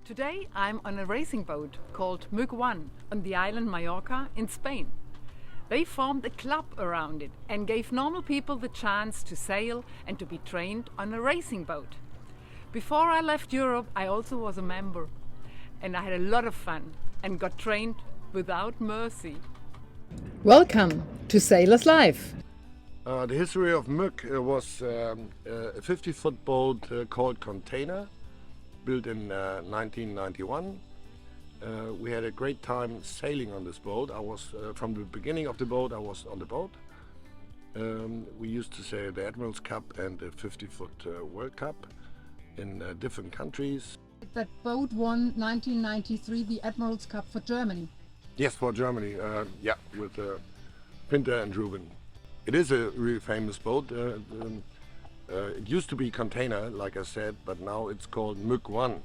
Today I'm on a racing boat called Mug 1 on the island Mallorca in Spain. They formed a club around it and gave normal people the chance to sail and to be trained on a racing boat. Before I left Europe, I also was a member, and I had a lot of fun and got trained without mercy. Welcome to Sailor's Life. The history of Mug was a 50-foot boat called Container, built in 1991. We had a great time sailing on this boat. I was from the beginning of the boat. I was on the boat. We used to sail the Admirals Cup and the 50-foot World Cup in different countries. That boat won 1993 the Admirals Cup for Germany. Yes, for Germany. Yeah, with Pinter and Ruben. It is a really famous boat. It used to be Container, like I said, but now it's called Mug 1.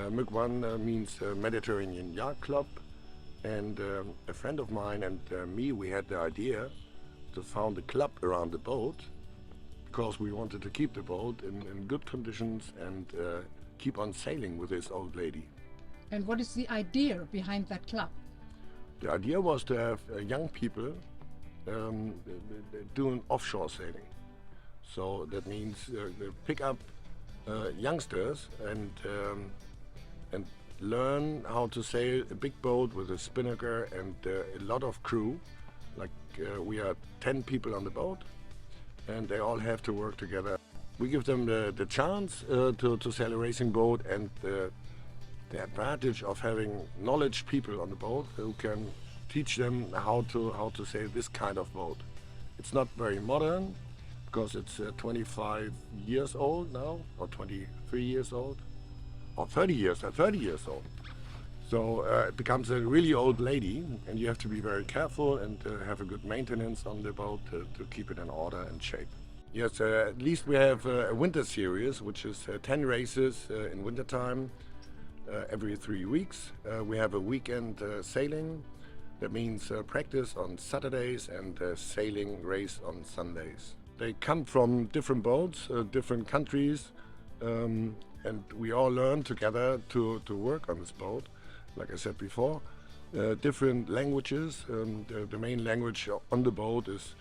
Mug 1 means Mediterranean Yacht Club, and a friend of mine and me, we had the idea to found a club around the boat because we wanted to keep the boat in good conditions and keep on sailing with this old lady. And what is the idea behind that club? The idea was to have young people doing offshore sailing. So that means they pick up youngsters and learn how to sail a big boat with a spinnaker and a lot of crew. Like we are 10 people on the boat, and they all have to work together. We give them the chance to sail a racing boat, and the advantage of having knowledge people on the boat who can teach them how to sail this kind of boat. It's not very modern because it's 25 years old now, or 23 years old, or 30 years old. So it becomes a really old lady, and you have to be very careful and have a good maintenance on the boat to keep it in order and shape. Yes, at least we have a winter series, which is 10 races in wintertime every 3 weeks. We have a weekend sailing. That means practice on Saturdays and sailing race on Sundays. They come from different boats, different countries, and we all learn together to work on this boat. Like I said before, different languages. The main language on the boat is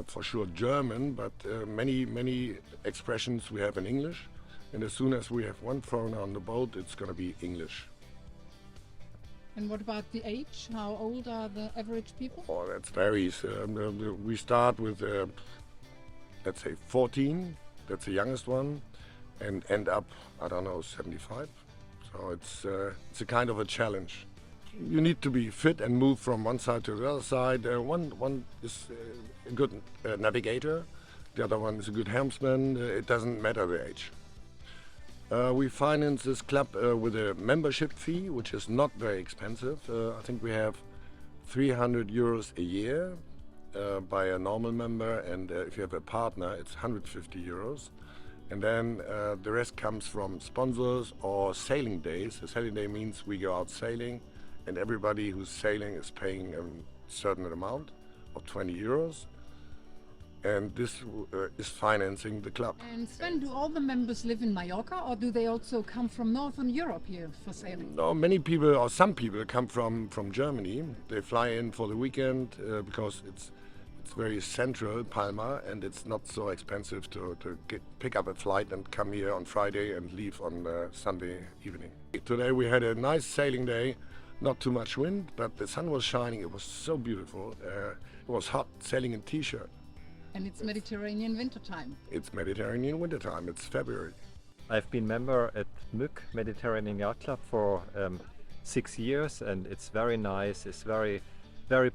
for sure German, but many expressions we have in English. And as soon as we have one foreigner on the boat, it's going to be English. And what about the age? How old are the average people? Oh, that varies. We start with, let's say, 14. That's the youngest one, and end up, I don't know, 75. So it's a kind of a challenge. You need to be fit and move from one side to the other side. One is a good navigator. The other one is a good helmsman. It doesn't matter the age. We finance this club with a membership fee, which is not very expensive. I think we have 300 euros a year by a normal member, and if you have a partner, it's 150 euros. And then the rest comes from sponsors or sailing days. A sailing day means we go out sailing, and everybody who's sailing is paying a certain amount of 20 euros. And this is financing the club. And Sven, do all the members live in Mallorca, or do they also come from Northern Europe here for sailing? No, many people, or some people, come from Germany. They fly in for the weekend because it's very central, Palma, and it's not so expensive to pick up a flight and come here on Friday and leave on Sunday evening. Today we had a nice sailing day, not too much wind, but the sun was shining. It was so beautiful. It was hot, sailing in t-shirt. And it's Mediterranean wintertime. It's Mediterranean wintertime. It's February. I've been member at Mug Mediterranean Yacht Club for 6 years, and it's very nice. It's very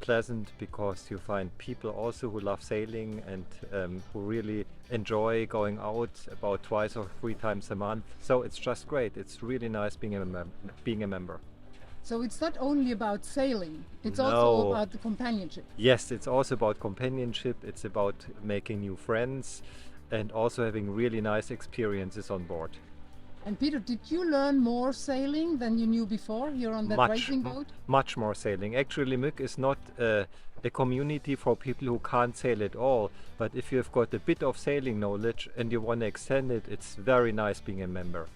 pleasant because you find people also who love sailing and who really enjoy going out about 2 or 3 times a month. So it's just great. It's really nice being a member. So it's not only about sailing, it's also about the companionship. Yes, it's also about companionship. It's about making new friends and also having really nice experiences on board. And Peter, did you learn more sailing than you knew before here on that racing boat? Much more sailing. Actually, Mug is not a community for people who can't sail at all. But if you've got a bit of sailing knowledge and you want to extend it, it's very nice being a member.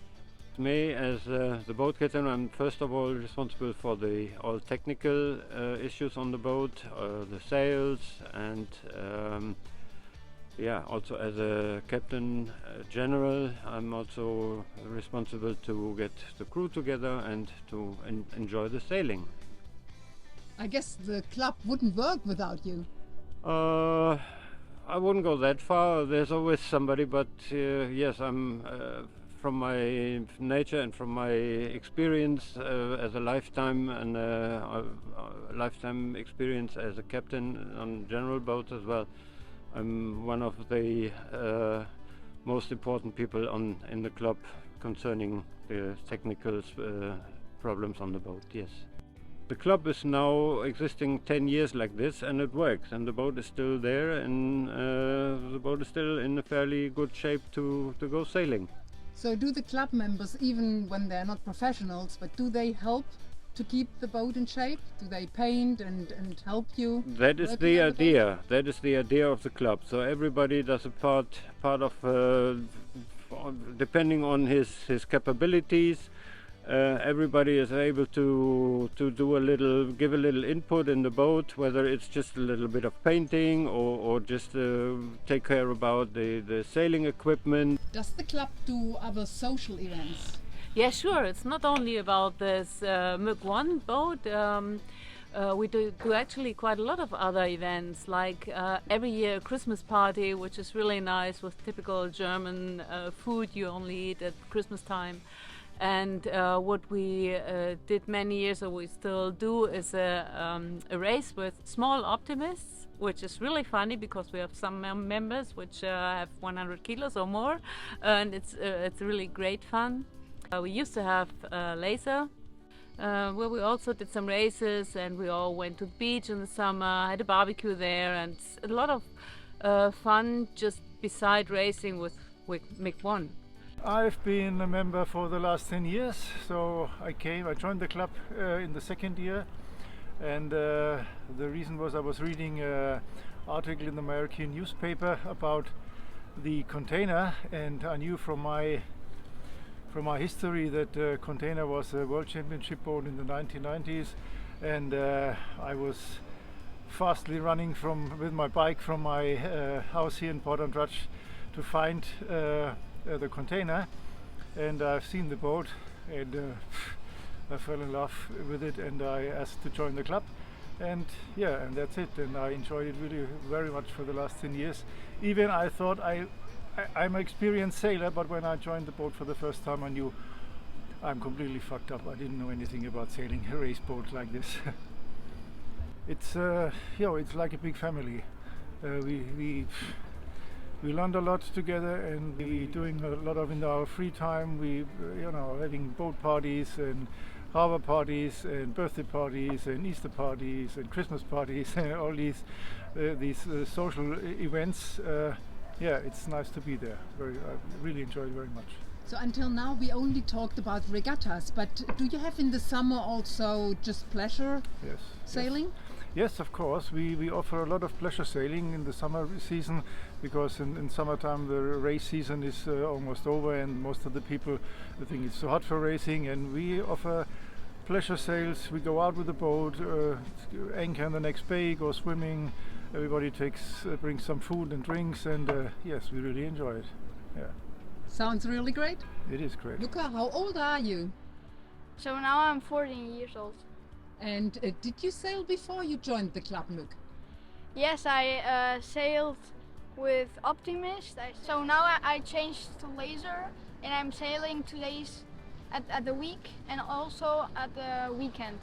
me as the boat captain. I'm first of all responsible for all technical issues on the boat, the sails, and also as a captain general, I'm also responsible to get the crew together and to enjoy the sailing. I guess the club wouldn't work without you. I wouldn't go that far. There's always somebody, but yes, I'm from my nature and from my experience as a lifetime and a lifetime experience as a captain on general boats as well. I'm one of the most important people in the club concerning the technical problems on the boat, yes. The club is now existing 10 years like this, and it works, and the boat is still there, and the boat is still in a fairly good shape to go sailing. So do the club members, even when they're not professionals, but do they help to keep the boat in shape? Do they paint and help you? That is the idea. That is the idea of the club. So everybody does a part of, depending on his capabilities. Everybody is able to give a little input in the boat, whether it's just a little bit of painting or just take care about the sailing equipment. Does the club do other social events? Yeah, sure. It's not only about this Mug 1 boat. We do actually quite a lot of other events, like every year a Christmas party, which is really nice with typical German food you only eat at Christmas time. And what we did many years, or we still do, is a race with small optimists, which is really funny because we have some members which have 100 kilos or more, and it's really great fun. We used to have laser, where we also did some races, and we all went to the beach in the summer, had a barbecue there, and it's a lot of fun just beside racing with MiG-1. I've been a member for the last 10 years, so I joined the club in the second year, and the reason was I was reading an article in the American newspaper about the container, and I knew from my history that container was a world championship boat in the 1990s, and I was fastly running with my bike from my house here in Port and Drudge to find the container, and I've seen the boat, and I fell in love with it, and I asked to join the club, and that's it, and I enjoyed it really very much for the last 10 years. Even I thought I'm an experienced sailor, but when I joined the boat for the first time I knew I'm completely fucked up. I didn't know anything about sailing a race boat like this. It's it's like a big family. We learned a lot together, and we doing a lot of in our free time. We, having boat parties and harbor parties and birthday parties and Easter parties and Christmas parties and all these social events. It's nice to be there. I really enjoy it very much. So until now we only talked about regattas, but do you have in the summer also just pleasure sailing? Yes, of course. We offer a lot of pleasure sailing in the summer season, because in summertime the race season is almost over, and most of the people think it's too hot for racing, and we offer pleasure sails. We go out with the boat, anchor in the next bay, go swimming. Everybody brings some food and drinks, and yes, we really enjoy it. Yeah. Sounds really great. It is great. Luca, how old are you? So now I'm 14 years old. And did you sail before you joined the club, Luke? Yes, I sailed with Optimist. So now I changed to Laser, and I'm sailing 2 days at the week and also at the weekend.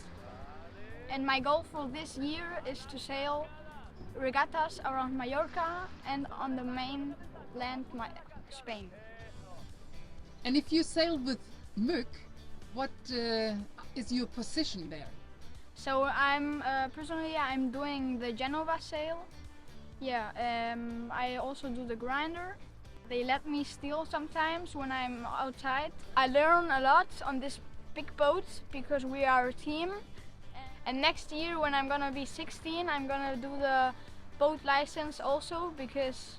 And my goal for this year is to sail regattas around Mallorca and on the mainland Spain. And if you sail with Mug, what is your position there? So I'm personally I'm doing the Genova sail. I also do the grinder. They let me steal sometimes when I'm outside. I learn a lot on this big boat because we are a team. And next year when I'm gonna be 16, I'm gonna do the boat license also, because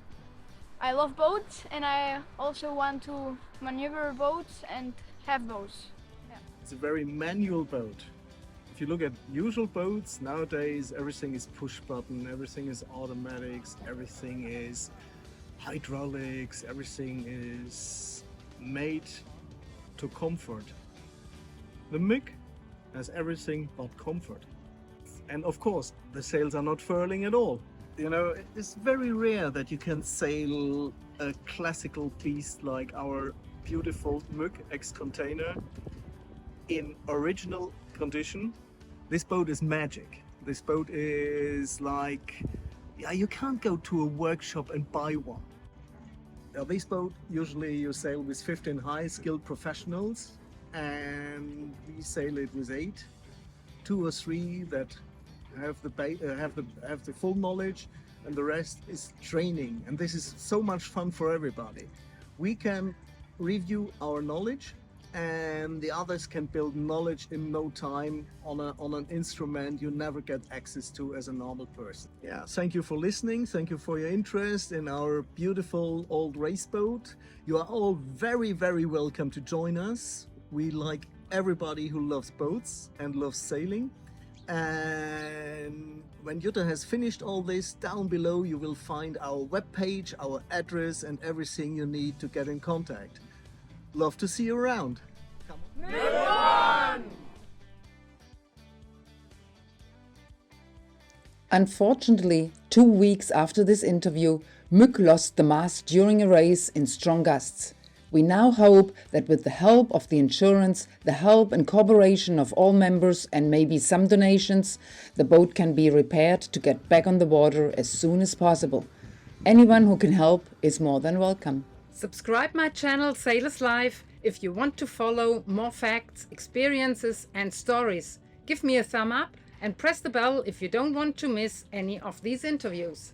I love boats and I also want to maneuver boats and have boats. It's a very manual boat. If you look at usual boats nowadays, everything is push button, everything is automatics, everything is hydraulics, everything is made to comfort. The MIG has everything but comfort. And of course, the sails are not furling at all. You know, it's very rare that you can sail a classical beast like our beautiful MIG ex-container in original condition. This boat is magic. This boat is like, yeah, you can't go to a workshop and buy one. Now, this boat, usually you sail with 15 high skilled professionals, and we sail it with 8, 2 or 3 that have the full knowledge, and the rest is training. And this is so much fun for everybody. We can review our knowledge, and the others can build knowledge in no time on an instrument you never get access to as a normal person. Yeah, thank you for listening. Thank you for your interest in our beautiful old race boat. You are all very, very welcome to join us. We like everybody who loves boats and loves sailing. And when Jutta has finished all this, down below you will find our webpage, our address, and everything you need to get in contact. Love to see you around. Come on. Unfortunately, 2 weeks after this interview, Mük lost the mast during a race in strong gusts. We now hope that with the help of the insurance, the help and cooperation of all members and maybe some donations, the boat can be repaired to get back on the water as soon as possible. Anyone who can help is more than welcome. Subscribe my channel Sailors Life if you want to follow more facts, experiences and stories. Give me a thumb up and press the bell if you don't want to miss any of these interviews.